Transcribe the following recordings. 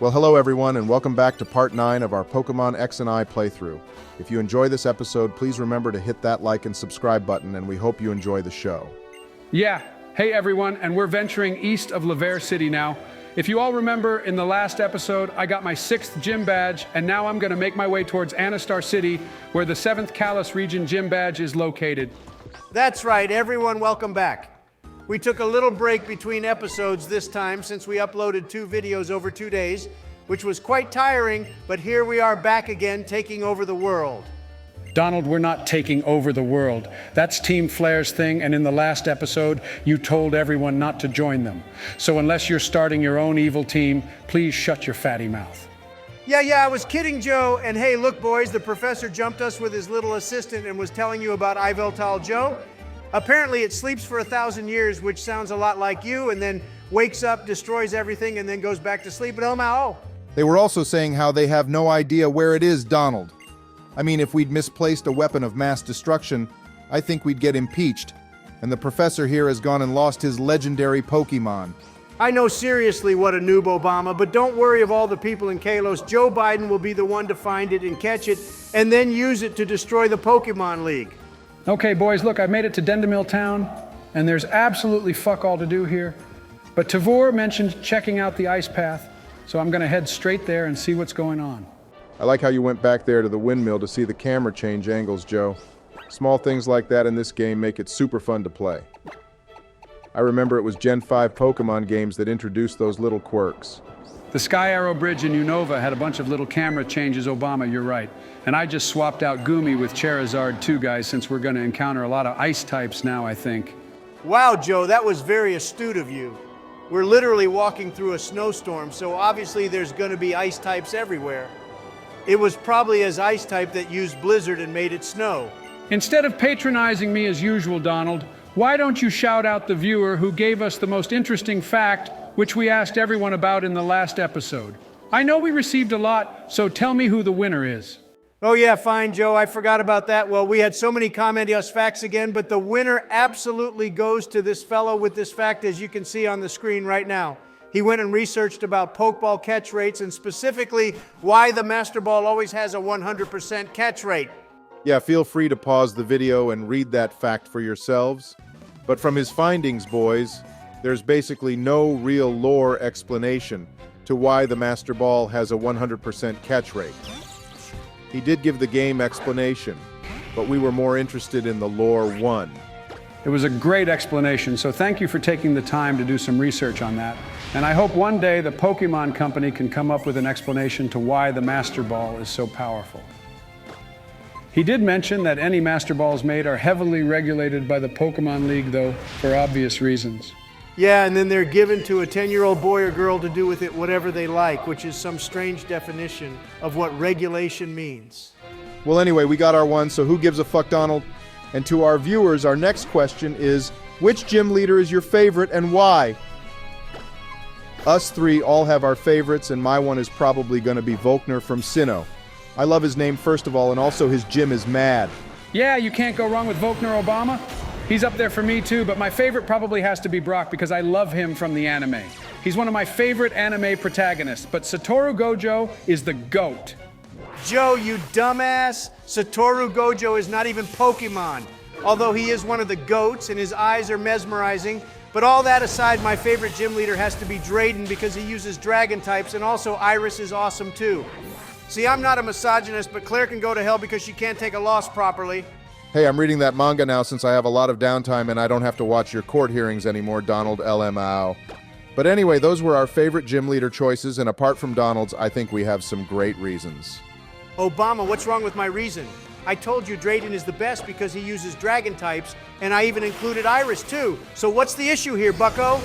Well, hello everyone, and welcome back to part 9 of our Pokemon X and I playthrough. If you enjoy this episode, please remember to hit that like and subscribe button, and we hope you enjoy the show. Yeah, hey everyone, and we're venturing east of Anistar City now. If you all remember, in the last episode, I got my 6th gym badge, and now I'm gonna make my way towards Anistar City, where the 7th Kalos region gym badge is located. That's right, everyone, welcome back. We took a little break between episodes this time since we uploaded 2 videos over 2 days, which was quite tiring, but here we are back again taking over the world. Donald, we're not taking over the world. That's Team Flair's thing, and in the last episode, you told everyone not to join them. So unless you're starting your own evil team, please shut your fatty mouth. Yeah, I was kidding, Joe. And hey, look, boys, the professor jumped us with his little assistant and was telling you about Iveltal Joe. Apparently, it sleeps for 1,000 years, which sounds a lot like you, and then wakes up, destroys everything, and then goes back to sleep. But oh my, They were also saying how they have no idea where it is, Donald. I mean, if we'd misplaced a weapon of mass destruction, I think we'd get impeached. And the professor here has gone and lost his legendary Pokémon. I know seriously what a noob, Obama, but don't worry of all the people in Kalos. Joe Biden will be the one to find it and catch it, and then use it to destroy the Pokemon League. Okay, boys, look, I've made it to Dendemil Town, and there's absolutely fuck all to do here. But Tavor mentioned checking out the ice path, so I'm gonna head straight there and see what's going on. I like how you went back there to the windmill to see the camera change angles, Joe. Small things like that in this game make it super fun to play. I remember it was Gen 5 Pokemon games that introduced those little quirks. The Sky Arrow Bridge in Unova had a bunch of little camera changes, Obama, you're right. And I just swapped out Goomy with Charizard too, guys, since we're gonna encounter a lot of ice types now, I think. Wow, Joe, that was very astute of you. We're literally walking through a snowstorm, so obviously there's gonna be ice types everywhere. It was probably as ice type that used Blizzard and made it snow. Instead of patronizing me as usual, Donald, why don't you shout out the viewer who gave us the most interesting fact, which we asked everyone about in the last episode? I know we received a lot, so tell me who the winner is. Oh yeah, fine, Joe, I forgot about that. Well, we had so many commenting us facts again, but the winner absolutely goes to this fellow with this fact, as you can see on the screen right now. He went and researched about Pokeball catch rates and specifically why the Master Ball always has a 100% catch rate. Yeah, feel free to pause the video and read that fact for yourselves. But from his findings, boys, there's basically no real lore explanation to why the Master Ball has a 100% catch rate. He did give the game explanation, but we were more interested in the lore one. It was a great explanation, so thank you for taking the time to do some research on that. And I hope one day the Pokemon Company can come up with an explanation to why the Master Ball is so powerful. He did mention that any Master Balls made are heavily regulated by the Pokemon League, though, for obvious reasons. Yeah, and then they're given to a 10-year-old boy or girl to do with it whatever they like, which is some strange definition of what regulation means. Well, anyway, we got our one, so who gives a fuck, Donald? And to our viewers, our next question is, which gym leader is your favorite and why? Us 3 all have our favorites, and my one is probably going to be Volkner from Sinnoh. I love his name, first of all, and also his gym is mad. Yeah, you can't go wrong with Volkner, Obama. He's up there for me too, but my favorite probably has to be Brock because I love him from the anime. He's one of my favorite anime protagonists, but Satoru Gojo is the GOAT. Joe, you dumbass! Satoru Gojo is not even Pokemon, although he is one of the GOATs and his eyes are mesmerizing. But all that aside, my favorite gym leader has to be Drayden because he uses dragon types, and also Iris is awesome too. See, I'm not a misogynist, but Claire can go to hell because she can't take a loss properly. Hey, I'm reading that manga now since I have a lot of downtime and I don't have to watch your court hearings anymore, Donald LMAO. But anyway, those were our favorite gym leader choices, and apart from Donald's, I think we have some great reasons. Obama, what's wrong with my reason? I told you Drayden is the best because he uses dragon types, and I even included Iris too. So what's the issue here, bucko?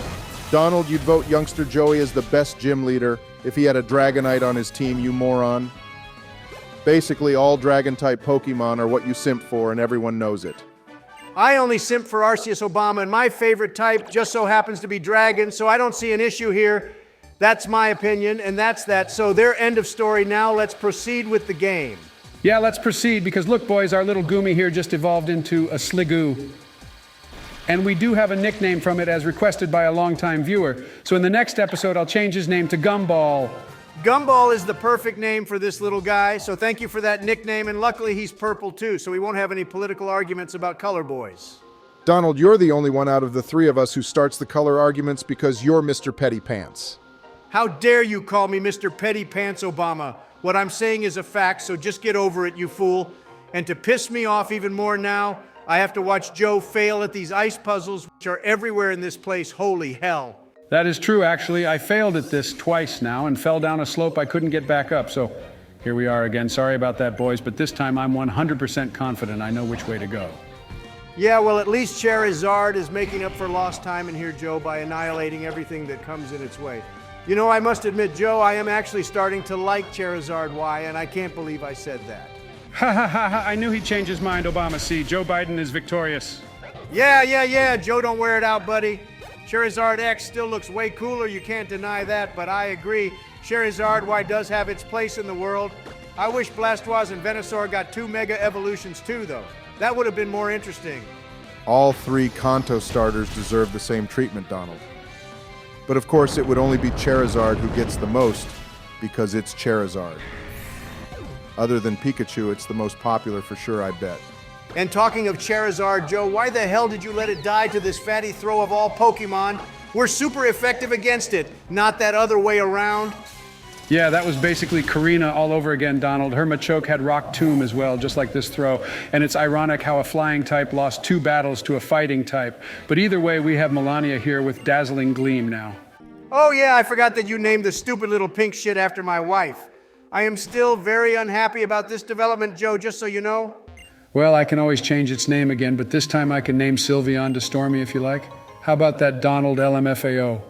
Donald, you'd vote youngster Joey as the best gym leader if he had a Dragonite on his team, you moron. Basically, all Dragon-type Pokemon are what you simp for, and everyone knows it. I only simp for Arceus, Obama, and my favorite type just so happens to be Dragon, so I don't see an issue here. That's my opinion, and that's that. So their end of story. Now let's proceed with the game. Yeah, let's proceed, because look, boys, our little Goomy here just evolved into a Sligoo. And we do have a nickname from it as requested by a longtime viewer. So in the next episode, I'll change his name to Gumball. Gumball is the perfect name for this little guy, so thank you for that nickname, and luckily he's purple too, so we won't have any political arguments about color boys. Donald, you're the only one out of the three of us who starts the color arguments because you're Mr. Petty Pants. How dare you call me Mr. Petty Pants Obama? What I'm saying is a fact, so just get over it, you fool. And to piss me off even more now, I have to watch Joe fail at these ice puzzles, which are everywhere in this place. Holy hell. That is true, actually. I failed at this twice now and fell down a slope I couldn't get back up, so here we are again. Sorry about that, boys, but this time I'm 100% confident I know which way to go. Yeah, well, at least Charizard is making up for lost time in here, Joe, by annihilating everything that comes in its way. You know, I must admit, Joe, I am actually starting to like Charizard Y, and I can't believe I said that. Ha ha ha ha, I knew he'd change his mind, Obama. See, Joe Biden is victorious. Yeah, Joe, don't wear it out, buddy. Charizard X still looks way cooler, you can't deny that, but I agree. Charizard Y does have its place in the world. I wish Blastoise and Venusaur got 2 Mega Evolutions too, though. That would have been more interesting. All 3 Kanto starters deserve the same treatment, Donald. But of course, it would only be Charizard who gets the most, because it's Charizard. Other than Pikachu, it's the most popular for sure, I bet. And talking of Charizard, Joe, why the hell did you let it die to this fatty throw of all Pokemon? We're super effective against it, not that other way around. Yeah, that was basically Karina all over again, Donald. Her Machoke had Rock Tomb as well, just like this throw. And it's ironic how a flying type lost 2 battles to a fighting type. But either way, we have Melania here with Dazzling Gleam now. Oh yeah, I forgot that you named the stupid little pink shit after my wife. I am still very unhappy about this development, Joe, just so you know. Well, I can always change its name again, but this time I can name Sylveon to Stormy if you like. How about that Donald LMFAO?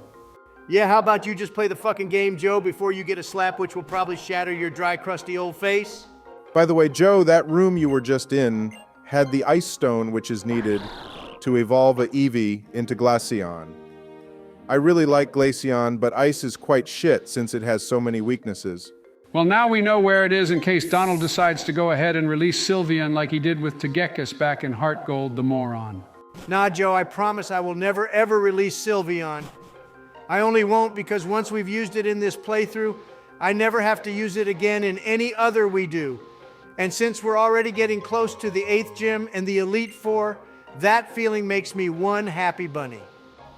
Yeah, how about you just play the fucking game, Joe, before you get a slap which will probably shatter your dry, crusty old face? By the way, Joe, that room you were just in had the Ice Stone which is needed to evolve a Eevee into Glaceon. I really like Glaceon, but Ice is quite shit since it has so many weaknesses. Well, now we know where it is in case Donald decides to go ahead and release Sylveon like he did with Togekiss back in Heart Gold the Moron. Nah, Joe, I promise I will never ever release Sylveon. I only won't because once we've used it in this playthrough, I never have to use it again in any other we do. And since we're already getting close to the 8th gym and the Elite Four, that feeling makes me one happy bunny.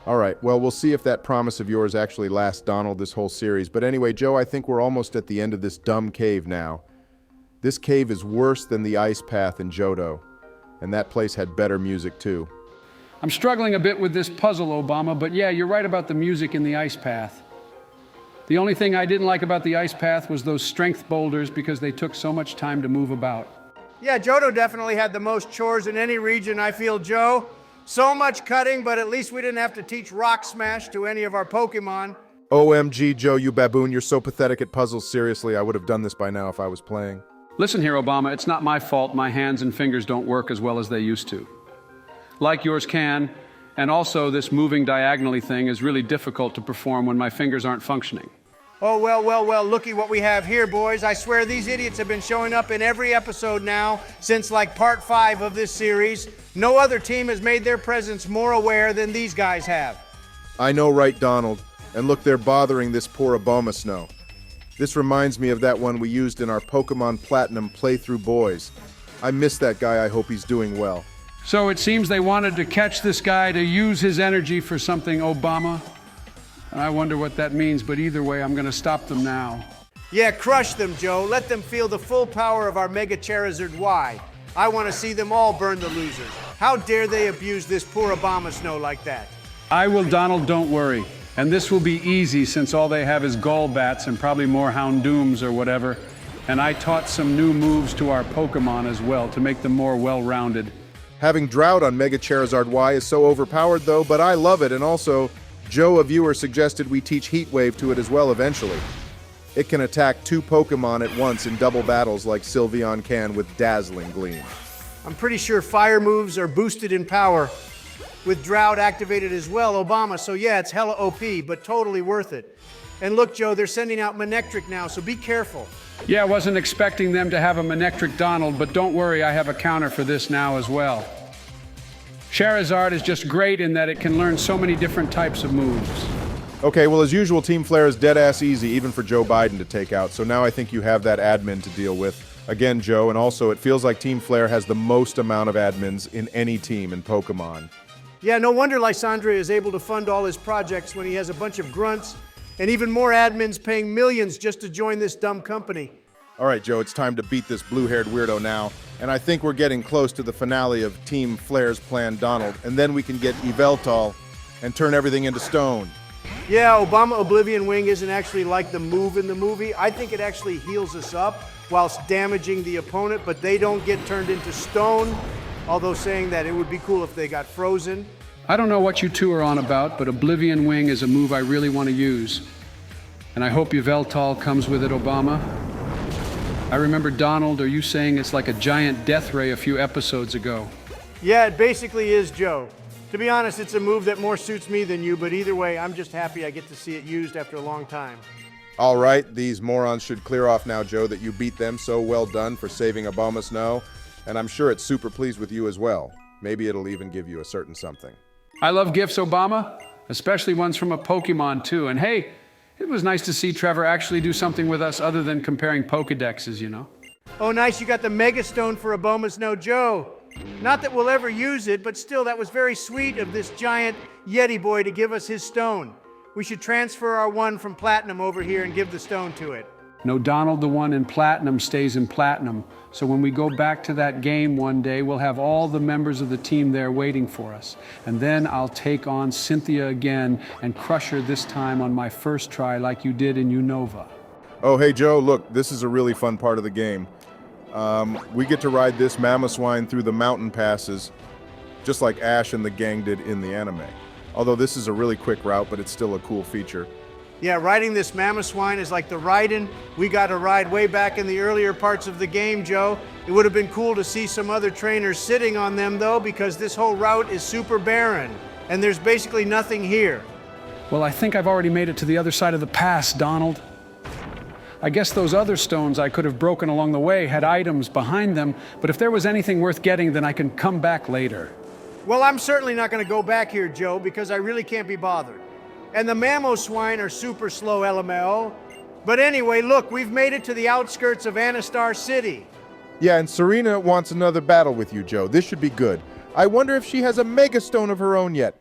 All right, well, we'll see if that promise of yours actually lasts, Donald, this whole series. But anyway, Joe, I think we're almost at the end of this dumb cave now. This cave is worse than the Ice Path in Johto, and that place had better music too. I'm struggling a bit with this puzzle, Obama, but yeah, you're right about the music in the Ice Path. The only thing I didn't like about the Ice Path was those strength boulders because they took so much time to move about. Yeah, Johto definitely had the most chores in any region, I feel, Joe. So much cutting, but at least we didn't have to teach Rock Smash to any of our Pokemon. OMG, Joe, you baboon, you're so pathetic at puzzles. Seriously, I would have done this by now if I was playing. Listen here, Obama, it's not my fault my hands and fingers don't work as well as they used to. Like yours can, and also this moving diagonally thing is really difficult to perform when my fingers aren't functioning. Oh, well, looky what we have here, boys. I swear these idiots have been showing up in every episode now since like part 5 of this series. No other team has made their presence more aware than these guys have. I know, right, Donald? And look, they're bothering this poor Obama Snow. This reminds me of that one we used in our Pokemon Platinum playthrough boys. I miss that guy, I hope he's doing well. So it seems they wanted to catch this guy to use his energy for something, Obama. I wonder what that means, but either way, I'm going to stop them now. Yeah, crush them, Joe. Let them feel the full power of our Mega Charizard Y. I want to see them all burn the losers. How dare they abuse this poor Obama Snow like that? I will, Donald, don't worry. And this will be easy since all they have is Golbats and probably more Houndooms or whatever. And I taught some new moves to our Pokemon as well to make them more well-rounded. Having Drought on Mega Charizard Y is so overpowered though, but I love it, and also, Joe, a viewer, suggested we teach Heat Wave to it as well eventually. It can attack 2 Pokemon at once in double battles like Sylveon can with Dazzling Gleam. I'm pretty sure fire moves are boosted in power with Drought activated as well, Obama, so yeah, it's hella OP, but totally worth it. And look, Joe, they're sending out Manectric now, so be careful. Yeah, I wasn't expecting them to have a Manectric Donald, but don't worry, I have a counter for this now as well. Charizard is just great in that it can learn so many different types of moves. Okay, well, as usual, Team Flare is dead-ass easy, even for Joe Biden to take out, so now I think you have that admin to deal with. Again, Joe, and also it feels like Team Flare has the most amount of admins in any team in Pokémon. Yeah, no wonder Lysandre is able to fund all his projects when he has a bunch of grunts and even more admins paying millions just to join this dumb company. All right, Joe, it's time to beat this blue-haired weirdo now, and I think we're getting close to the finale of Team Flare's Plan Donald, and then we can get Yveltal and turn everything into stone. Yeah, Obama Oblivion Wing isn't actually like the move in the movie. I think it actually heals us up whilst damaging the opponent, but they don't get turned into stone, although saying that it would be cool if they got frozen. I don't know what you two are on about, but Oblivion Wing is a move I really want to use. And I hope Yveltal comes with it, Obama. I remember Donald or you saying it's like a giant death ray a few episodes ago. Yeah, it basically is, Joe. To be honest, it's a move that more suits me than you, but either way, I'm just happy I get to see it used after a long time. All right, these morons should clear off now, Joe, that you beat them. So well done for saving Obama Snow. And I'm sure it's super pleased with you as well. Maybe it'll even give you a certain something. I love gifts, Obama, especially ones from a Pokémon too. And hey, it was nice to see Trevor actually do something with us other than comparing Pokédexes, you know? Oh, nice, you got the Mega Stone for Obama Snow Joe. Not that we'll ever use it, but still, that was very sweet of this giant Yeti boy to give us his stone. We should transfer our one from Platinum over here and give the stone to it. No, Donald, the one in Platinum stays in Platinum. So when we go back to that game one day, we'll have all the members of the team there waiting for us. And then I'll take on Cynthia again and crush her this time on my first try like you did in Unova. Oh, hey, Joe, look, this is a really fun part of the game. We get to ride this Mamoswine through the mountain passes, just like Ash and the gang did in the anime. Although this is a really quick route, but it's still a cool feature. Yeah, riding this Mamoswine is like the riding we got to ride way back in the earlier parts of the game, Joe. It would have been cool to see some other trainers sitting on them, though, because this whole route is super barren, and there's basically nothing here. Well, I think I've already made it to the other side of the pass, Donald. I guess those other stones I could have broken along the way had items behind them, but if there was anything worth getting, then I can come back later. Well, I'm certainly not going to go back here, Joe, because I really can't be bothered. And the Mamoswine are super slow, LMAO. But anyway, look, we've made it to the outskirts of Anistar City. Yeah, and Serena wants another battle with you, Joe. This should be good. I wonder if she has a Mega Stone of her own yet.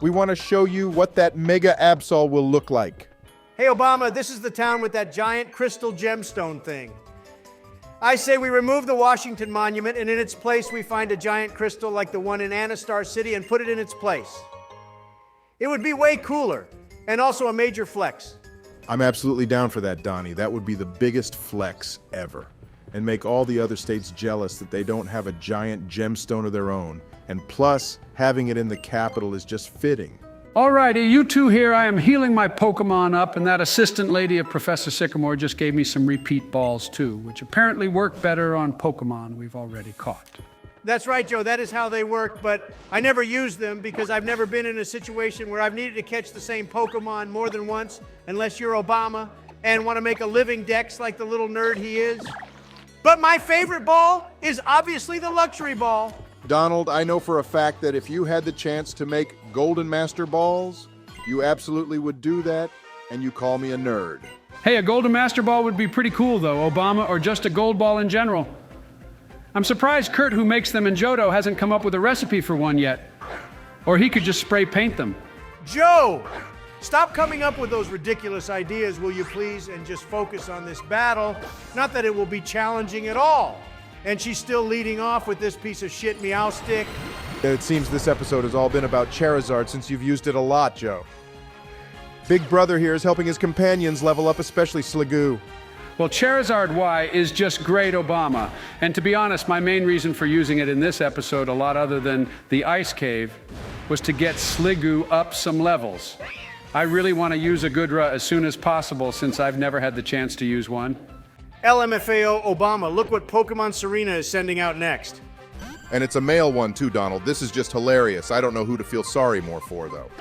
We want to show you what that Mega Absol will look like. Hey, Obama, this is the town with that giant crystal gemstone thing. I say we remove the Washington Monument, and in its place we find a giant crystal like the one in Anistar City and put it in its place. It would be way cooler, and also a major flex. I'm absolutely down for that, Donnie. That would be the biggest flex ever. And make all the other states jealous that they don't have a giant gemstone of their own. And plus, having it in the capital is just fitting. Alrighty, you two here, I am healing my Pokemon up, and that assistant lady of Professor Sycamore just gave me some repeat balls too, which apparently work better on Pokemon we've already caught. That's right, Joe, that is how they work, but I never use them because I've never been in a situation where I've needed to catch the same Pokemon more than once, unless you're Obama and want to make a living dex like the little nerd he is. But my favorite ball is obviously the luxury ball. Donald, I know for a fact that if you had the chance to make Golden Master balls, you absolutely would do that, and you call me a nerd. Hey, a Golden Master Ball would be pretty cool though, Obama, or just a gold ball in general. I'm surprised Kurt, who makes them in Johto, hasn't come up with a recipe for one yet. Or he could just spray paint them. Joe, stop coming up with those ridiculous ideas, will you please, and just focus on this battle. Not that it will be challenging at all. And she's still leading off with this piece of shit Meow Stick. It seems this episode has all been about Charizard since you've used it a lot, Joe. Big Brother here is helping his companions level up, especially Sliggoo. Well, Charizard Y is just great, Obama. And to be honest, my main reason for using it in this episode, a lot other than the Ice Cave, was to get Sliggoo up some levels. I really want to use a Goodra as soon as possible since I've never had the chance to use one. LMFAO Obama, look what Pokemon Serena is sending out next. And it's a male one too, Donald. This is just hilarious. I don't know who to feel sorry more for, though.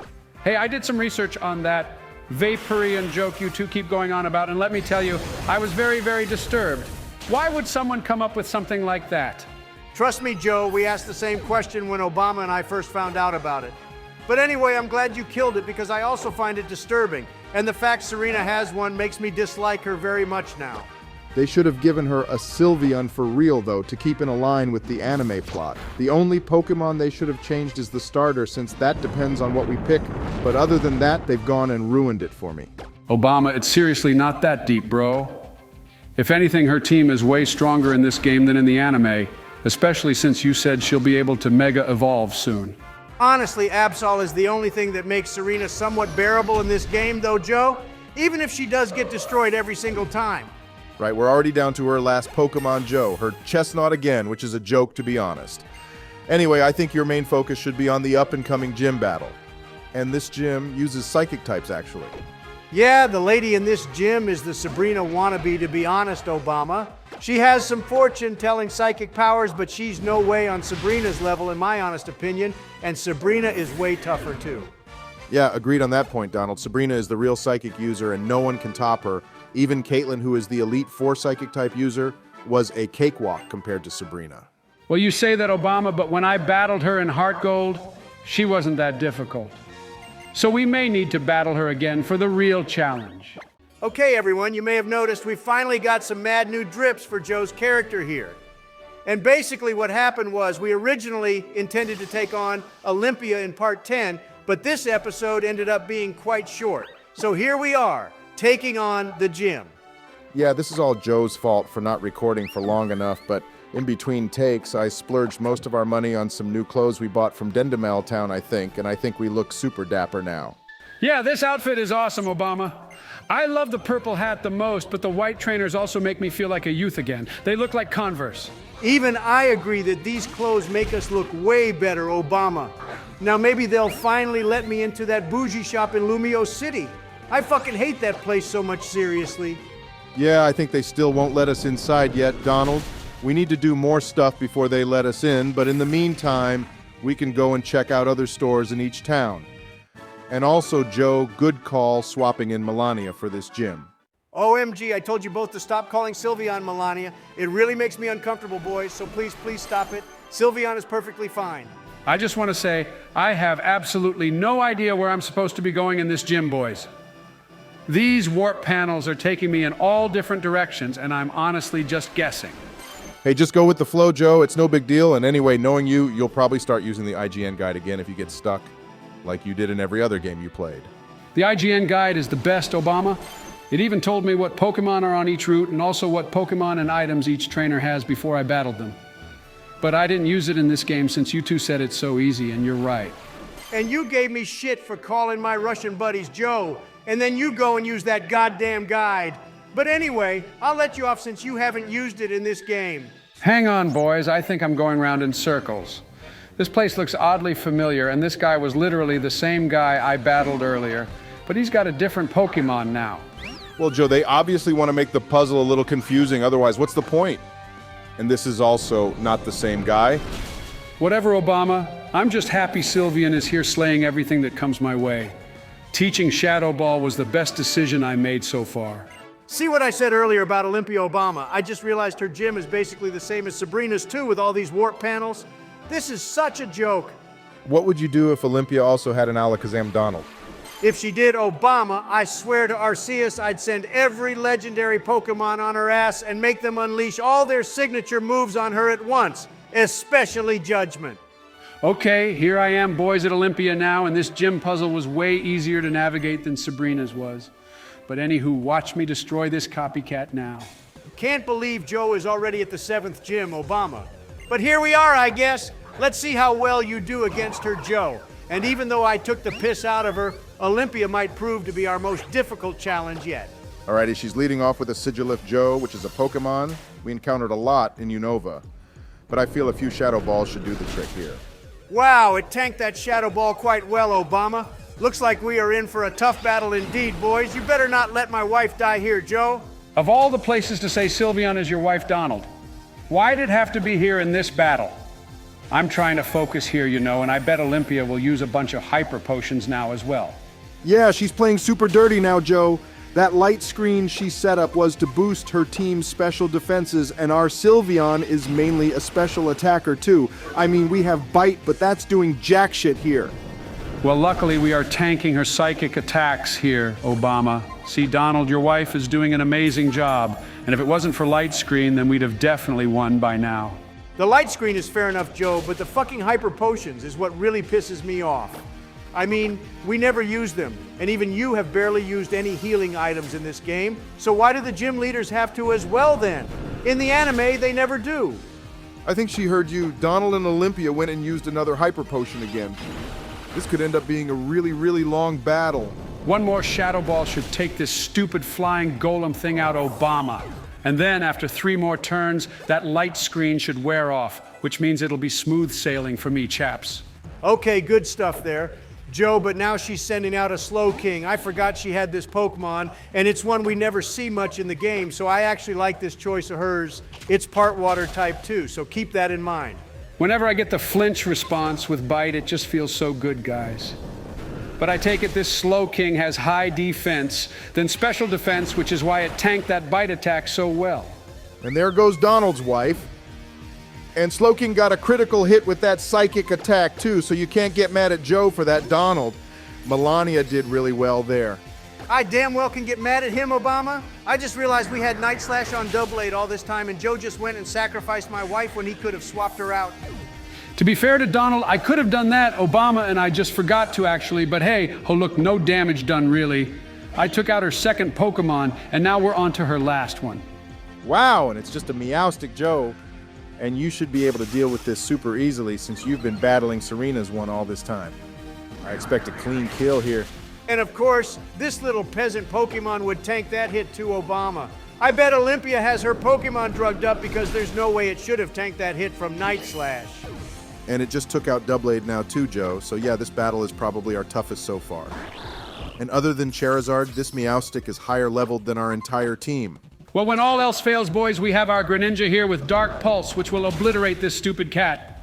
Hey, I did some research on that Vaporeon joke you two keep going on about, and let me tell you, I was very, very disturbed. Why would someone come up with something like that? Trust me, Joe, we asked the same question when Obama and I first found out about it. But anyway, I'm glad you killed it because I also find it disturbing. And the fact Serena has one makes me dislike her very much now. They should have given her a Sylveon for real, though, to keep in a line with the anime plot. The only Pokemon they should have changed is the starter, since that depends on what we pick. But other than that, they've gone and ruined it for me. Obama, it's seriously not that deep, bro. If anything, her team is way stronger in this game than in the anime, especially since you said she'll be able to Mega Evolve soon. Honestly, Absol is the only thing that makes Serena somewhat bearable in this game, though, Joe. Even if she does get destroyed every single time. Right, we're already down to her last Pokemon Joe, her Chestnut again, which is a joke, to be honest. Anyway, I think your main focus should be on the up-and-coming gym battle. And this gym uses psychic types, actually. Yeah, the lady in this gym is the Sabrina wannabe, to be honest, Obama. She has some fortune-telling psychic powers, but she's no way on Sabrina's level, in my honest opinion, and Sabrina is way tougher, too. Yeah, agreed on that point, Donald. Sabrina is the real psychic user, and no one can top her. Even Caitlyn, who is the Elite Four psychic type user, was a cakewalk compared to Sabrina. Well, you say that, Obama, but when I battled her in Heart Gold, she wasn't that difficult. So we may need to battle her again for the real challenge. Okay, everyone, you may have noticed we finally got some mad new drips for Joe's character here. And basically what happened was we originally intended to take on Omyplia in part 10, but this episode ended up being quite short. So here we are, taking on the gym. Yeah, this is all Joe's fault for not recording for long enough, but in between takes, I splurged most of our money on some new clothes we bought from Dendamal Town, I think, and I think we look super dapper now. Yeah, this outfit is awesome, Obama. I love the purple hat the most, but the white trainers also make me feel like a youth again. They look like Converse. Even I agree that these clothes make us look way better, Obama. Now maybe they'll finally let me into that bougie shop in Lumio City. I fucking hate that place so much, seriously. Yeah, I think they still won't let us inside yet, Donald. We need to do more stuff before they let us in, but in the meantime, we can go and check out other stores in each town. And also, Joe, good call swapping in Melania for this gym. OMG, I told you both to stop calling Sylveon Melania. It really makes me uncomfortable, boys, so please stop it. Sylveon is perfectly fine. I just want to say, I have absolutely no idea where I'm supposed to be going in this gym, boys. These warp panels are taking me in all different directions, and I'm honestly just guessing. Hey, just go with the flow, Joe. It's no big deal. And anyway, knowing you, you'll probably start using the IGN guide again if you get stuck, like you did in every other game you played. The IGN guide is the best, Obama. It even told me what Pokemon are on each route and also what Pokemon and items each trainer has before I battled them. But I didn't use it in this game since you two said it's so easy, and you're right. And you gave me shit for calling my Russian buddies Joe, and then you go and use that goddamn guide. But anyway, I'll let you off since you haven't used it in this game. Hang on, boys. I think I'm going round in circles. This place looks oddly familiar, and this guy was literally the same guy I battled earlier, but he's got a different Pokemon now. Well, Joe, they obviously want to make the puzzle a little confusing. Otherwise, what's the point? And this is also not the same guy. Whatever, Obama. I'm just happy Sylveon is here slaying everything that comes my way. Teaching Shadow Ball was the best decision I made so far. See what I said earlier about Omyplia Obama? I just realized her gym is basically the same as Sabrina's too, with all these warp panels. This is such a joke. What would you do if Omyplia also had an Alakazam Donald? If she did Obama, I swear to Arceus I'd send every legendary Pokemon on her ass and make them unleash all their signature moves on her at once, especially Judgment. Okay, here I am, boys, at Olympia now, and this gym puzzle was way easier to navigate than Sabrina's was. But anywho, watch me destroy this copycat now. Can't believe Joe is already at the 7th gym, Obama. But here we are, I guess. Let's see how well you do against her Joe. And even though I took the piss out of her, Olympia might prove to be our most difficult challenge yet. Alrighty, she's leading off with a Sigilif Joe, which is a Pokemon we encountered a lot in Unova. But I feel a few Shadow Balls should do the trick here. Wow, it tanked that Shadow Ball quite well, Obama. Looks like we are in for a tough battle indeed, boys. You better not let my wife die here, Joe. Of all the places to say Sylveon is your wife, Donald, why'd it have to be here in this battle? I'm trying to focus here, you know, and I bet Olympia will use a bunch of hyper potions now as well. Yeah, she's playing super dirty now, Joe. That light screen she set up was to boost her team's special defenses, and our Sylveon is mainly a special attacker too. I mean, we have Bite, but that's doing jack shit here. Well, luckily we are tanking her psychic attacks here, Obama. See, Donald, your wife is doing an amazing job. And if it wasn't for light screen, then we'd have definitely won by now. The light screen is fair enough, Joe, but the fucking hyper potions is what really pisses me off. I mean, we never use them, and even you have barely used any healing items in this game, so why do the gym leaders have to as well then? In the anime, they never do. I think she heard you. Donald and Olympia went and used another hyper potion again. This could end up being a really, really long battle. One more Shadow Ball should take this stupid flying golem thing out, Obama. And then, after 3 more turns, that light screen should wear off, which means it'll be smooth sailing for me, chaps. Okay, good stuff there, Joe, but now she's sending out a Slow King. I forgot she had this Pokemon, and it's one we never see much in the game, so I actually like this choice of hers. It's part water type too, so keep that in mind. Whenever I get the flinch response with Bite, it just feels so good, guys. But I take it this Slow King has high defense, then special defense, which is why it tanked that Bite attack so well. And there goes Donald's wife. And Slowking got a critical hit with that psychic attack too, so you can't get mad at Joe for that, Donald. Melania did really well there. I damn well can get mad at him, Obama. I just realized we had Night Slash on Double 8 all this time, and Joe just went and sacrificed my wife when he could have swapped her out. To be fair to Donald, I could have done that, Obama, and I just forgot to actually, but hey, oh look, no damage done really. I took out her second Pokemon, and now we're on to her last one. Wow, and it's just a Meowstic Joe. And you should be able to deal with this super easily since you've been battling Serena's one all this time. I expect a clean kill here. And of course, this little peasant Pokemon would tank that hit to Obama. I bet Olympia has her Pokemon drugged up because there's no way it should have tanked that hit from Night Slash. And it just took out Doublade now too, Joe, so yeah, this battle is probably our toughest so far. And other than Charizard, this Meowstic is higher leveled than our entire team. Well, when all else fails, boys, we have our Greninja here with Dark Pulse, which will obliterate this stupid cat.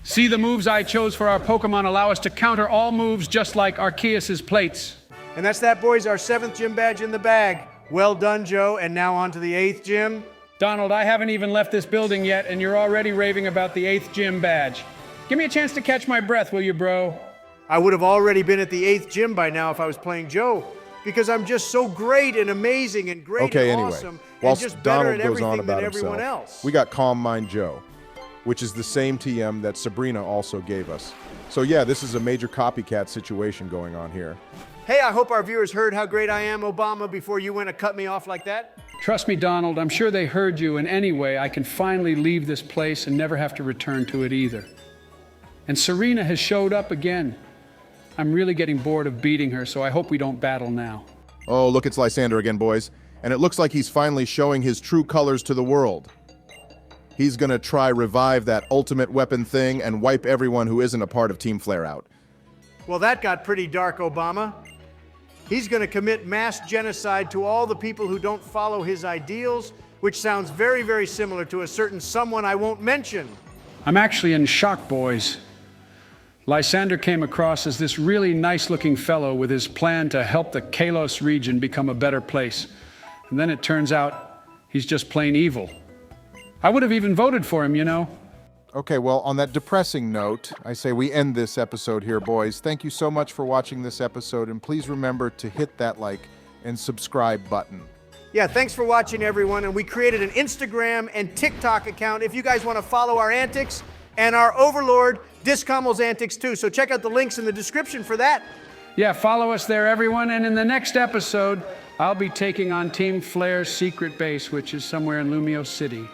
See, the moves I chose for our Pokemon allow us to counter all moves just like Arceus's plates. And that's that, boys, our 7th gym badge in the bag. Well done, Joe, and now on to the 8th gym. Donald, I haven't even left this building yet, and you're already raving about the 8th gym badge. Give me a chance to catch my breath, will you, bro? I would have already been at the 8th gym by now if I was playing Joe, because I'm just so great and amazing and great and awesome, and just better at everything than everyone else. We got Calm Mind Joe, which is the same TM that Sabrina also gave us. So yeah, this is a major copycat situation going on here. Hey, I hope our viewers heard how great I am, Obama, before you went to cut me off like that. Trust me, Donald, I'm sure they heard you, and anyway, I can finally leave this place and never have to return to it either. And Serena has showed up again. I'm really getting bored of beating her, so I hope we don't battle now. Oh, look, it's Lysander again, boys. And it looks like he's finally showing his true colors to the world. He's gonna try revive that ultimate weapon thing and wipe everyone who isn't a part of Team Flare out. Well, that got pretty dark, Obama. He's gonna commit mass genocide to all the people who don't follow his ideals, which sounds very, very similar to a certain someone I won't mention. I'm actually in shock, boys. Lysander came across as this really nice-looking fellow with his plan to help the Kalos region become a better place. And then it turns out he's just plain evil. I would have even voted for him, you know. Okay, well, on that depressing note, I say we end this episode here, boys. Thank you so much for watching this episode, and please remember to hit that like and subscribe button. Yeah, thanks for watching, everyone. And we created an Instagram and TikTok account if you guys want to follow our antics and our overlord, Discomel's antics too. So check out the links in the description for that. Yeah, follow us there, everyone. And in the next episode, I'll be taking on Team Flare's secret base, which is somewhere in Lumio City.